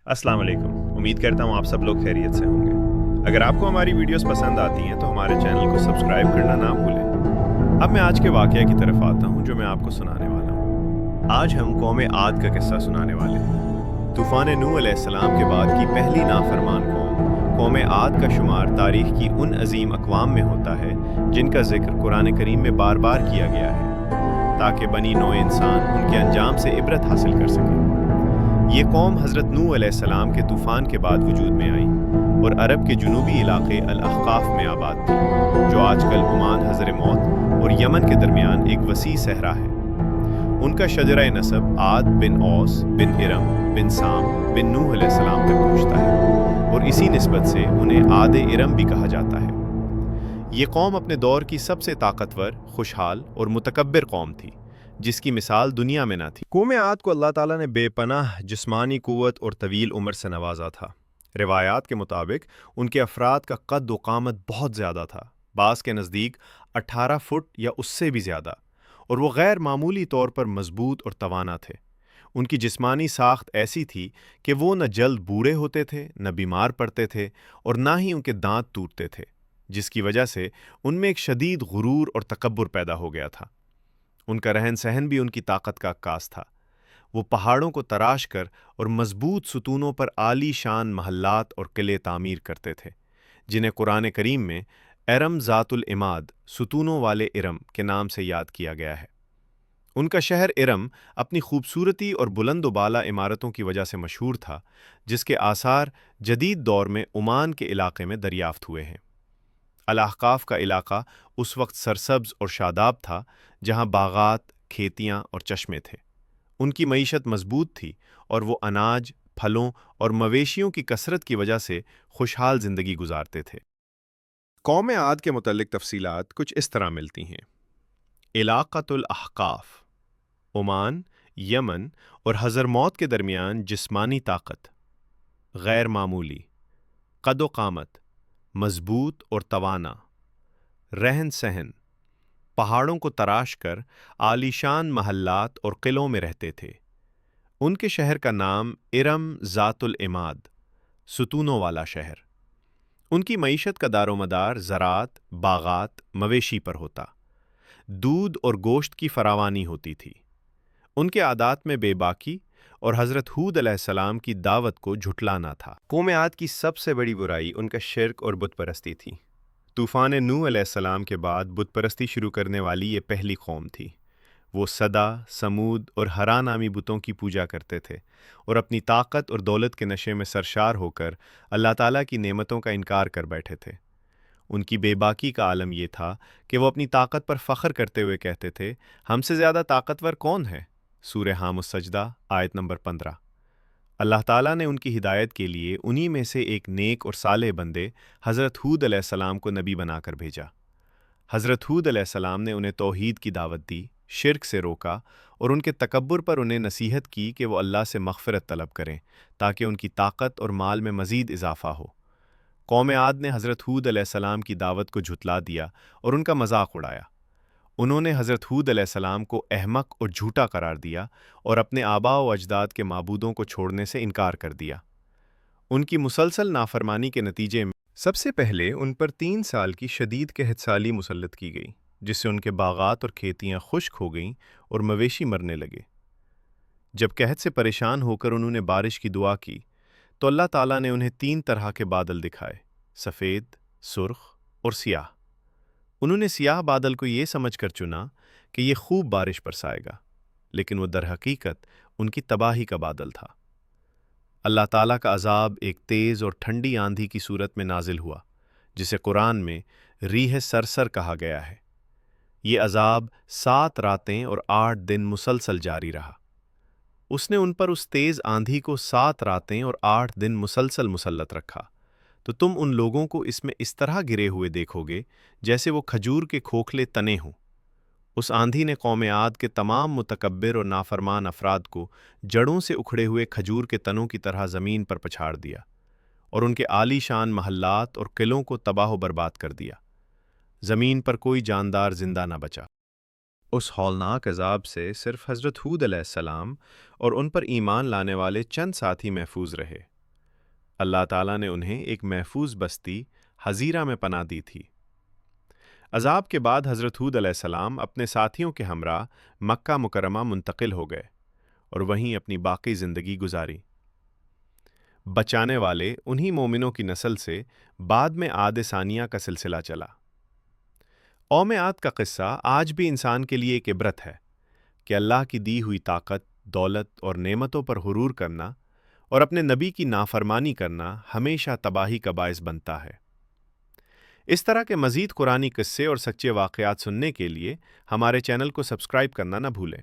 अस्सलाम वालेकुम। उम्मीद करता हूँ आप सब लोग खैरियत से होंगे। अगर आपको हमारी वीडियोस पसंद आती हैं तो हमारे चैनल को सब्सक्राइब करना ना भूलें। अब मैं आज के वाक़या की तरफ आता हूँ जो मैं आपको सुनाने वाला हूँ। आज हम कौम आद का किस्सा सुनाने वाले हैं। तूफ़ान नूह अलैहिस्सलाम के बाद की पहली नाफरमान कौम आद का शुमार तारीख की उन अजीम अक़वाम में होता है जिनका जिक्र कुरान करीम में बार बार किया गया है ताकि बनी नौ इंसान उनके अंजाम से इबरत हासिल कर सके। ये कौम हज़रत नूह अलैहिस्सलाम के तूफ़ान के बाद वजूद में आई और अरब के जुनूबी इलाके अल-अहक़ाफ़ में आबाद थी, जो आजकल ओमान हज़रमौत और यमन के दरमियान एक वसी सहरा है। उनका शजरा नसब आद बिन औस बिन इरम बिन साम बिन नूह अलैहिस्सलाम तक पहुँचता है और इसी निस्बत से उन्हें आद इरम भी कहा जाता है। ये कौम अपने दौर की सबसे ताकतवर, खुशहाल और मुतकब्बिर कौम थी, जिसकी मिसाल दुनिया में ना थी। कौम आद को अल्लाह ताला ने बेपनाह जिस्मानी कुव्वत और तवील उम्र से नवाजा था। रिवायात के मुताबिक उनके अफराद का कद व कामत बहुत ज़्यादा था, बास के नज़दीक 18 फुट या उससे भी ज़्यादा, और वो गैर मामूली तौर पर मजबूत और तवाना थे। उनकी जिस्मानी साख्त ऐसी थी कि वो न जल्द बूढ़े होते थे, न बीमार पड़ते थे, और ना ही उनके दांत टूटते थे, जिसकी वजह से उनमें एक शदीद गुरूर और तकब्बुर पैदा हो गया था। उनका रहन सहन भी उनकी ताकत का अक्कास था। वो पहाड़ों को तराश कर और मजबूत सुतूनों पर आली शान महल्लात और किले तामीर करते थे, जिन्हें कुरान करीम में एरम ज़ातुल इमाद, सुतूनों वाले इरम के नाम से याद किया गया है। उनका शहर इरम अपनी खूबसूरती और बुलंद बाला इमारतों की वजह से मशहूर था, जिसके आसार जदीद दौर में ओमान के इलाके में दरियाफ्त हुए हैं। अल-अहक़ाफ़ का इलाका उस वक्त सरसब्ज़ और शादाब था, जहाँ बागात, खेतियाँ और चश्मे थे। उनकी मईशत मजबूत थी और वो अनाज, फलों और मवेशियों की कसरत की वजह से खुशहाल ज़िंदगी गुजारते थे। कौम आद के मुतल्लिक़ तफ़सीलात कुछ इस तरह मिलती हैं। इलाक़तुल अहक़ाफ़, ओमान, यमन और हज़रमौत के दरमियान जिस्मानी ताकत गैर मामूली, कद व कामत मजबूत और तवाना, रहन सहन पहाड़ों को तराश कर आलीशान महल्लात और किलों में रहते थे। उनके शहर का नाम इरम ज़ातुल इमाद, सुतूनों वाला शहर। उनकी मईशत का दारोमदार ज़राअत, बागात, मवेशी पर होता। दूध और गोश्त की फरावानी होती थी। उनके आदात में बेबाकी और हज़रत हूद अलैहिस्सलाम की दावत को झुटलाना था। कौम आद की सबसे बड़ी बुराई उनका शिर्क और बुत परस्ती थी। तूफ़ान नूह अलैहिस्सलाम के बाद बुत परस्ती शुरू करने वाली ये पहली कौम थी। वो सदा, समूद और हरा नामी बुतों की पूजा करते थे और अपनी ताकत और दौलत के नशे में सरशार होकर अल्लाह ताला की नेमतों का इनकार कर बैठे थे। उनकी बेबाकी का आलम ये था कि वो अपनी ताकत पर फ़ख्र करते हुए कहते थे, हमसे ज़्यादा ताकतवर कौन है? सूरह हामुस सजदा आयत नंबर 15। अल्लाह ताला ने उनकी हिदायत के लिए उन्हीं में से एक नेक और सालेह बंदे हज़रत हूद अलैहिस्सलाम को नबी बनाकर भेजा। हज़रत हूद अलैहिस्सलाम ने उन्हें तौहीद की दावत दी, शिर्क से रोका और उनके तकब्बुर पर उन्हें नसीहत की कि वो अल्लाह से मग़फ़िरत तलब करें ताकि उनकी ताकत और माल में मज़ीद इजाफ़ा हो। कौम आद ने हज़रत हूद अलैहिस्सलाम की दावत को झुटला दिया और उनका मजाक उड़ाया। उन्होंने हज़रत हूद अलैहिस्सलाम को अहमक और झूठा करार दिया और अपने आबा व अजदाद के माबूदों को छोड़ने से इनकार कर दिया। उनकी मुसलसल नाफरमानी के नतीजे में सबसे पहले उन पर 3 साल की शदीद कहतसाली मुसल्लत की गई, जिससे उनके बागात और खेतियाँ खुश्क हो गईं और मवेशी मरने लगे। जब कहत से परेशान होकर उन्होंने बारिश की दुआ की तो अल्लाह ताला ने उन्हें 3 तरह के बादल दिखाए, सफ़ेद, सुर्ख और सियाह। उन्होंने सियाह बादल को ये समझकर चुना कि ये खूब बारिश बरसाएगा, लेकिन वो दरहकीकत उनकी तबाही का बादल था। अल्लाह ताला का अज़ाब एक तेज़ और ठंडी आंधी की सूरत में नाजिल हुआ, जिसे कुरान में रीह सरसर कहा गया है। ये अज़ाब 7 रातें और 8 दिन मुसलसल जारी रहा। उसने उन पर उस तेज़ आंधी को 7 रातें और 8 दिन मुसलसल मुसल्लत रखा, तो तुम उन लोगों को इसमें इस तरह गिरे हुए देखोगे जैसे वो खजूर के खोखले तने हों। उस आंधी ने कौम आद के तमाम मुतकब्बिर और नाफरमान अफराद को जड़ों से उखड़े हुए खजूर के तनों की तरह ज़मीन पर पछाड़ दिया और उनके आलीशान महल्लात और किलों को तबाह बर्बाद कर दिया। ज़मीन पर कोई जानदार जिंदा न बचा। उस हौलनाक अज़ाब से सिर्फ हज़रत हूद अलैहिस्सलाम और उन पर ईमान लाने वाले चंद साथी महफूज रहे, اللہ تعالیٰ نے انہیں ایک محفوظ بستی حزیرہ میں پناہ دی تھی۔ عذاب کے بعد حضرت ہود علیہ السلام اپنے ساتھیوں کے ہمراہ مکہ مکرمہ منتقل ہو گئے اور وہیں اپنی باقی زندگی گزاری۔ بچانے والے انہی مومنوں کی نسل سے بعد میں عاد ثانیہ کا سلسلہ چلا۔ قوم عاد کا قصہ آج بھی انسان کے لیے ایک عبرت ہے کہ اللہ کی دی ہوئی طاقت، دولت اور نعمتوں پر غرور کرنا اور اپنے نبی کی نافرمانی کرنا ہمیشہ تباہی کا باعث بنتا ہے۔ اس طرح کے مزید قرآنی قصے اور سچے واقعات سننے کے لیے ہمارے چینل کو سبسکرائب کرنا نہ بھولیں۔